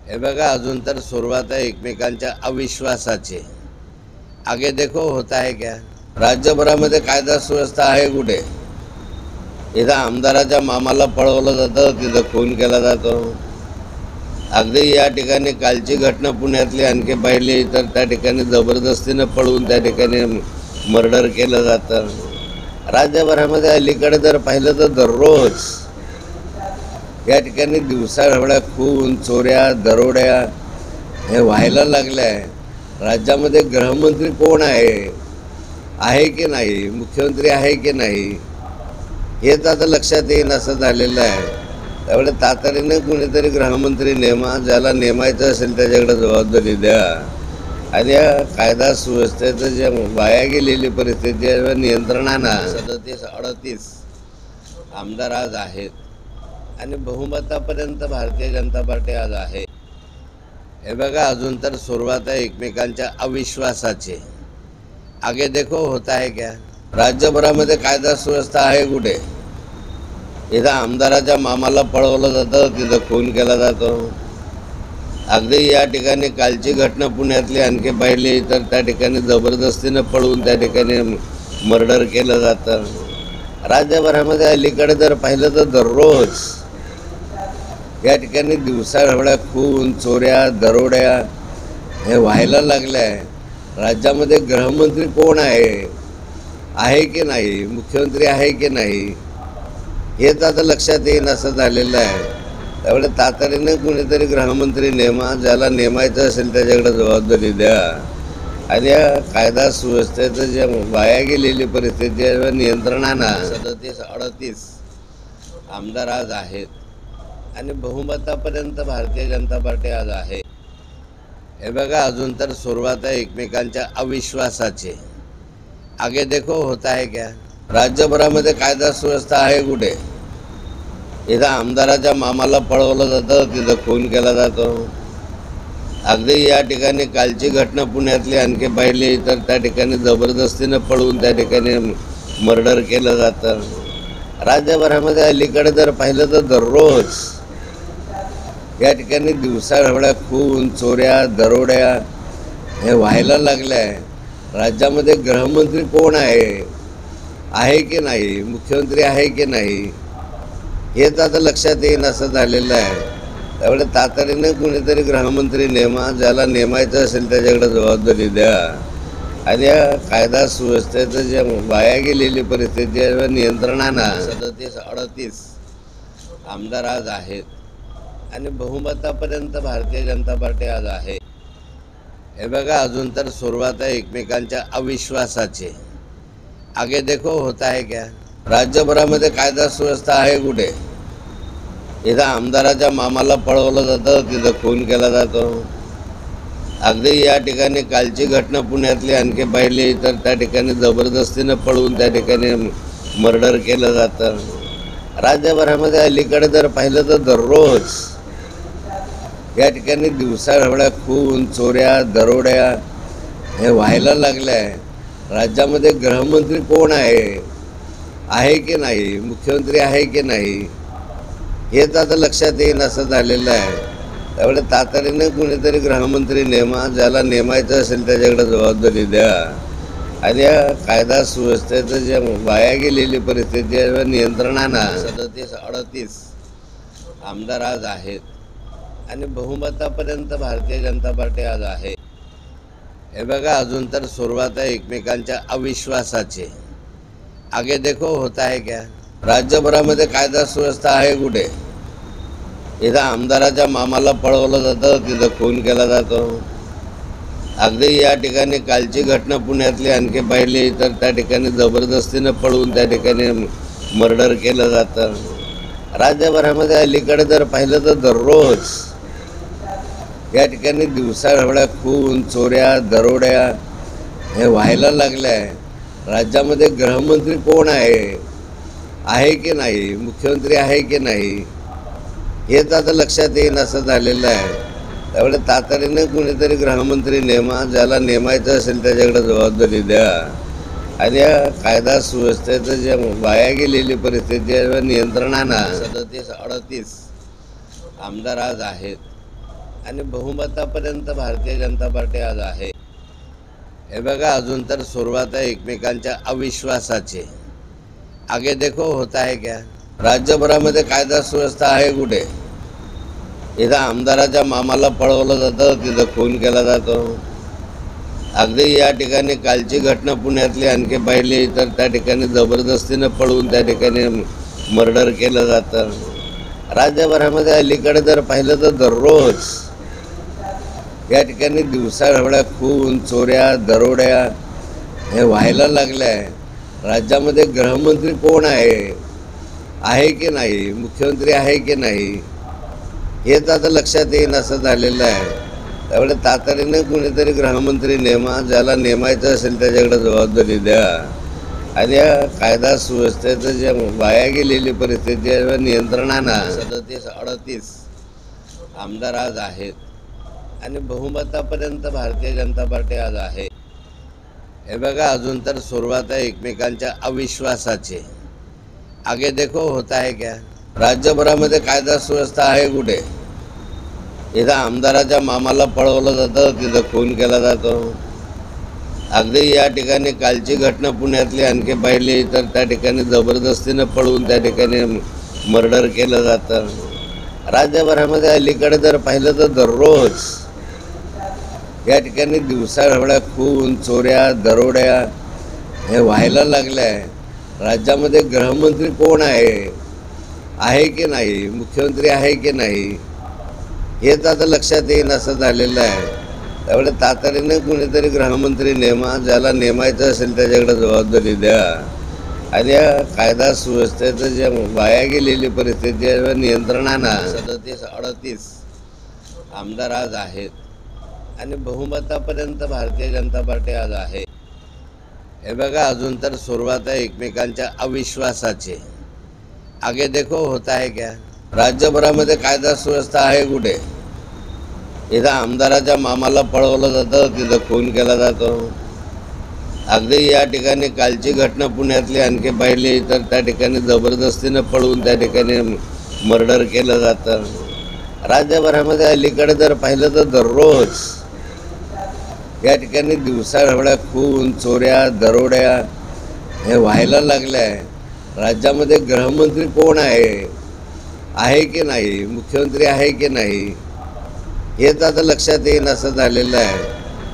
हे बघा, अजून तर सुरुवात आहे एकमेकांच्या अविश्वासाची. आगे देखो होता है क्या. राज्यभरामध्ये कायदा सुव्यवस्था आहे कुठे. इथं आमदाराच्या मामाला पळवलं जातं, तिथं खून केला जातो. अगदी या ठिकाणी कालची घटना पुण्यातली आणखी पाहिली तर त्या ठिकाणी जबरदस्तीनं पळवून त्या ठिकाणी मर्डर केलं जातं. राज्यभरामध्ये अलीकडे जर पाहिलं तर दररोज या ठिकाणी दिवसाढवळ्या खून, चोऱ्या, दरोड्या हे व्हायला लागल्या आहे. राज्यामध्ये गृहमंत्री कोण आहे की नाही, मुख्यमंत्री आहे की नाही, हेच आता लक्षात येईन असं झालेलं आहे. त्यामुळे तातडीने कुणीतरी गृहमंत्री नेमा, ज्याला नेमायचं असेल त्याच्याकडे जबाबदारी द्या. आणि या कायदा सुव्यवस्थेचं जे वाया गेलेली परिस्थिती आहे नियंत्रणाना 37-38 आमदार आज आहेत आणि बहुमतापर्यंत भारतीय जनता पार्टी आज आहे. हे बघा, अजून तर सुरुवात आहे एकमेकांच्या अविश्वासाची. आगे देखो होता है क्या. राज्यभरामध्ये कायदा सुव्यवस्था आहे कुठे. इथं आमदाराच्या मामाला पळवलं जातं, तिथं खून केला जातो. अगदी या ठिकाणी कालची घटना पुण्यातली आणखी पाहिली तर त्या ठिकाणी जबरदस्तीनं पळवून त्या ठिकाणी मर्डर केलं जातं. राज्यभरामध्ये अलीकडे जर पाहिलं तर दररोज या ठिकाणी दिवसाढवळ्या खून, चोऱ्या, दरोड्या हे व्हायला लागल्या आहे. राज्यामध्ये गृहमंत्री कोण आहे की नाही, मुख्यमंत्री आहे की नाही, हेच आता लक्षात येईन असं झालेलं आहे. त्यामुळे तातडीने कुणीतरी गृहमंत्री नेमा, ज्याला नेमायचं असेल त्याच्याकडे जबाबदारी द्या. आणि या कायदा सुव्यवस्थेचं जे वाया गेलेली परिस्थिती आहे नियंत्रणाना 37-38 आमदार आज आहेत आणि बहुमतापर्यंत भारतीय जनता पार्टी आज आहे. हे बघा, अजून तर सुरुवात आहे एकमेकांच्या अविश्वासाची. आगे देखो होता है क्या. राज्यभरामध्ये कायदा सुव्यवस्था आहे कुठे. इथं आमदाराच्या मामाला पळवलं जातं, तिथं खून केला जातो. अगदी या ठिकाणी कालची घटना पुण्यातली आणखी पाहिली तर त्या ठिकाणी जबरदस्तीनं पळवून त्या ठिकाणी मर्डर केलं जातं. राज्यभरामध्ये अलीकडे जर पाहिलं तर दररोज या ठिकाणी दिवसाढवळ्या खून, चोऱ्या, दरोड्या हे व्हायला लागल्या आहे. राज्यामध्ये गृहमंत्री कोण आहे की नाही, मुख्यमंत्री आहे की नाही, हेच आता लक्षात येईन असं झालेलं आहे. त्यामुळे तातडीने कुणीतरी गृहमंत्री नेमा, ज्याला नेमायचं असेल त्याच्याकडे जबाबदारी द्या. आणि या कायदा सुव्यवस्थेचं जे वाया गेलेली परिस्थिती आहे नियंत्रणाना 37-38 आमदार आज आहेत आणि बहुमतापर्यंत भारतीय जनता पार्टी आज आहे. हे बघा, अजून तर सुरुवात आहे एकमेकांच्या अविश्वासाची. आगे देखो होता है क्या. राज्यभरामध्ये कायदा सुव्यवस्था आहे कुठे. इथं आमदाराच्या मामाला पळवलं जातं, तिथं खून केला जातो. अगदी या ठिकाणी कालची घटना पुण्यातली आणखी पाहिली तर त्या ठिकाणी जबरदस्तीनं पळवून त्या ठिकाणी मर्डर केलं जातं. राज्यभरामध्ये अलीकडे जर पाहिलं तर दररोज या ठिकाणी दिवसाढवळ्या खून, चोऱ्या, दरोड्या हे व्हायला लागल्या आहे. राज्यामध्ये गृहमंत्री कोण आहे की नाही, मुख्यमंत्री आहे की नाही, हेच आता लक्षात येईन असं झालेलं आहे. त्यामुळे तातडीने कुणीतरी गृहमंत्री नेमा, ज्याला नेमायचं असेल त्याच्याकडे जबाबदारी द्या. आणि या कायदा सुव्यवस्थेचं जे वाया गेलेली परिस्थिती आहे नियंत्रणाना 37-38 आमदार आज आहेत आणि बहुमतापर्यंत भारतीय जनता पार्टी आज आहे. हे बघा, अजून तर सुरुवात आहे एकमेकांच्या अविश्वासाची. आगे देखो होता है क्या. राज्यभरामध्ये कायदा सुव्यवस्था आहे कुठे. इथं आमदाराच्या मामाला पळवलं जातं, तिथं खून केला जातो. अगदी या ठिकाणी कालची घटना पुण्यातली आणखी पाहिली तर त्या ठिकाणी जबरदस्तीनं पळवून त्या ठिकाणी मर्डर केलं जातं. राज्यभरामध्ये अलीकडे जर पाहिलं तर दररोज या ठिकाणी दिवसाढवळ्या खून, चोऱ्या, दरोड्या हे व्हायला लागल्या आहे. राज्यामध्ये गृहमंत्री कोण आहे की नाही, मुख्यमंत्री आहे की नाही, हेच आता लक्षात येईन असं झालेलं आहे. त्यामुळे तातडीने कुणीतरी गृहमंत्री नेमा, ज्याला नेमायचं असेल त्याच्याकडे जबाबदारी द्या. आणि या कायदा सुव्यवस्थेचं जे वाया गेलेली परिस्थिती आहे नियंत्रणाना 37-38 आमदार आज आहेत आणि बहुमतापर्यंत भारतीय जनता पार्टी आज आहे। हे बघा, अजून तर सुरुवात आहे एकमेकांच्या अविश्वासाची। आगे देखो होता है क्या। राज्यभरामध्ये कायदा सुव्यवस्था आहे कुठे? इथं आमदाराच्या मामाला पळवलं जातं, तिथं खून केला जातो। अगदी या ठिकाणी कालची घटना पुण्यातली आणखी पाहिली तर त्या ठिकाणी जबरदस्तीनं पळवून त्या ठिकाणी मर्डर केलं जातं। राज्यभरामध्ये अलीकडे जर पाहिलं तर दररोज या ठिकाणी दिवसाढवळ्या खून, चोऱ्या, दरोड्या हे व्हायला लागल्या आहे। राज्यामध्ये गृहमंत्री कोण आहे की नाही, मुख्यमंत्री आहे की नाही, हेच आता लक्षात येईन असं झालेलं आहे। त्यामुळे तातडीने कुणीतरी गृहमंत्री नेमा, ज्याला नेमायचं असेल त्याच्याकडे जबाबदारी द्या आणि या कायदा सुव्यवस्थेचं जे वाया गेलेली परिस्थिती आहे नियंत्रणानं 37-38 आमदार आज आहेत आणि बहुमतापर्यंत भारतीय जनता पार्टी आज आहे। हे बघा, अजून तर सुरुवात आहे एकमेकांच्या अविश्वासाची। आगे देखो होता है क्या। राज्यभरामध्ये कायदा सुव्यवस्था आहे कुठे? इथं आमदाराच्या मामाला पळवलं जातं, तिथं खून केला जातो। अगदी या ठिकाणी कालची घटना पुण्यातली आणखी पाहिली तर त्या ठिकाणी जबरदस्तीनं पळवून त्या ठिकाणी मर्डर केलं जातं। राज्यभरामध्ये अलीकडे जर पाहिलं तर दररोज या ठिकाणी दिवसाढवळ्या खून, चोऱ्या, दरोड्या हे व्हायला लागल्या आहे। राज्यामध्ये गृहमंत्री कोण आहे की नाही, मुख्यमंत्री आहे की नाही, हेच आता लक्षात येईन असं झालेलं आहे। त्यामुळे तातडीने कुणीतरी गृहमंत्री नेमा, ज्याला नेमायचं असेल त्याच्याकडे जबाबदारी द्या आणि या कायदा सुव्यवस्थेचं जे वाया गेलेली परिस्थिती आहे नियंत्रणानं 37-38 आमदार आज आहेत आणि बहुमतापर्यंत भारतीय जनता पार्टी आज आहे। हे बघा, अजून तर सुरुवात आहे एकमेकांच्या अविश्वासाची। आगे देखो होता है क्या। राज्यभरामध्ये कायदा सुव्यवस्था आहे कुठे? इथं आमदाराच्या मामाला पळवलं जातं, तिथं खून केला जातो। अगदी या ठिकाणी कालची घटना पुण्यातली आणखी पाहिली तर त्या ठिकाणी जबरदस्तीनं पळवून त्या ठिकाणी मर्डर केलं जातं। राज्यभरामध्ये अलीकडे जर पाहिलं तर दररोज या ठिकाणी दिवसाढवळ्या खून, चोऱ्या, दरोड्या हे व्हायला लागल्या आहे। राज्यामध्ये गृहमंत्री कोण आहे की नाही, मुख्यमंत्री आहे की नाही, हेच आता लक्षात येईन असं झालेलं आहे।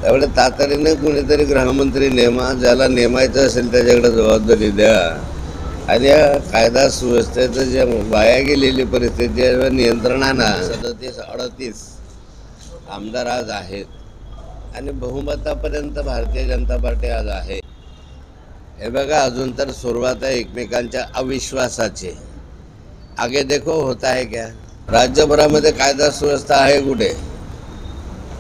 त्यामुळे तातडीने कुणीतरी गृहमंत्री नेमा, ज्याला नेमायचं असेल त्याच्याकडे जबाबदारी द्या आणि या कायदा सुव्यवस्थेचं जे वाया गेलेली परिस्थिती आहे नियंत्रणानं 37-38 आमदार आज आहेत आणि बहुमतापर्यंत भारतीय जनता पार्टी आज आहे। हे बघा, अजून तर सुरुवात आहे एकमेकांच्या अविश्वासाची। आगे देखो होता है क्या। राज्यभरामध्ये कायदा सुव्यवस्था आहे कुठे?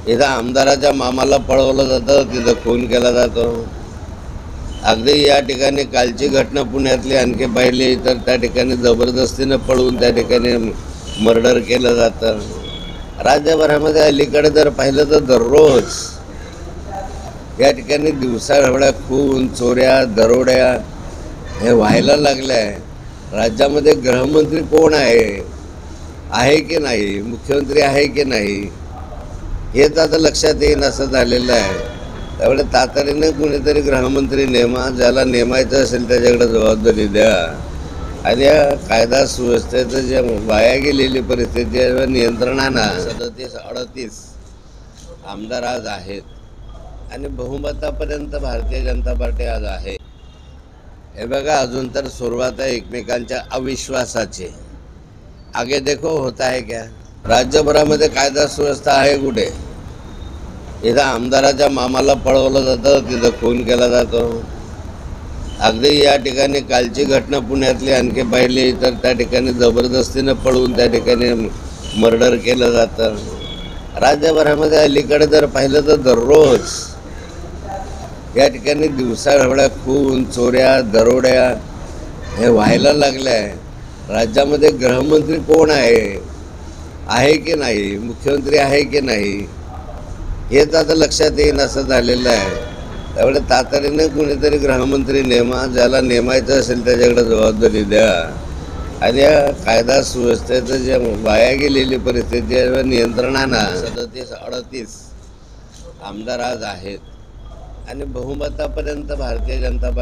इथं आमदाराच्या मामाला पळवलं जातं, तिथं खून केला जातो। अगदी या ठिकाणी कालची घटना पुण्यातली आणखी पाहिली तर त्या ठिकाणी जबरदस्तीनं पळवून त्या ठिकाणी मर्डर केलं जातं। राज्यभरामध्ये अलीकडे जर पाहिलं तर दररोज या ठिकाणी दिवसाढवळ्या खून, चोऱ्या, दरोड्या हे व्हायला लागल्या आहे। राज्यामध्ये गृहमंत्री कोण आहे की नाही, मुख्यमंत्री आहे की नाही, हेच आता लक्षात येईन असं झालेलं आहे। त्यामुळे तातडीने कुणीतरी गृहमंत्री नेमा, ज्याला नेमायचं असेल त्याच्याकडे जबाबदारी द्या आणि या कायदा सुव्यवस्थेचं जे वाया गेलेली परिस्थिती आहे नियंत्रणानं 37-38 आमदार आज आहेत आणि बहुमतापर्यंत भारतीय जनता पार्टी आज आहे। हे बघा, अजून तर सुरुवात आहे एकमेकांच्या अविश्वासाची। आगे देखो होता है क्या। राज्यभरामध्ये कायदा सुव्यवस्था आहे कुठे? इथं आमदाराच्या मामाला पळवलं जातं, तिथं खून केला जातो। अगदी या ठिकाणी कालची घटना पुण्यातली आणखी पाहिली तर त्या ठिकाणी जबरदस्तीनं पळवून त्या ठिकाणी मर्डर केलं जातं। राज्यभरामध्ये अलीकडे जर पाहिलं तर दररोज या ठिकाणी दिवसाढवळ्या खून, चोऱ्या, दरोड्या हे व्हायला लागल्या आहे। राज्यामध्ये गृहमंत्री कोण आहे की नाही, मुख्यमंत्री आहे की नाही, हेच आता लक्षात येईन असं झालेलं आहे। त्यामुळे तातडीने कुणीतरी गृहमंत्री नेमा, ज्याला नेमायचं असेल त्याच्याकडे जबाबदारी द्या आणि या कायदा सुव्यवस्थेचं जे वाया गेलेली परिस्थिती आहे, नियंत्रणानं 37-38 आमदार आज आहेत आणि बहुमतापर्यंत भारतीय जनता पार्टी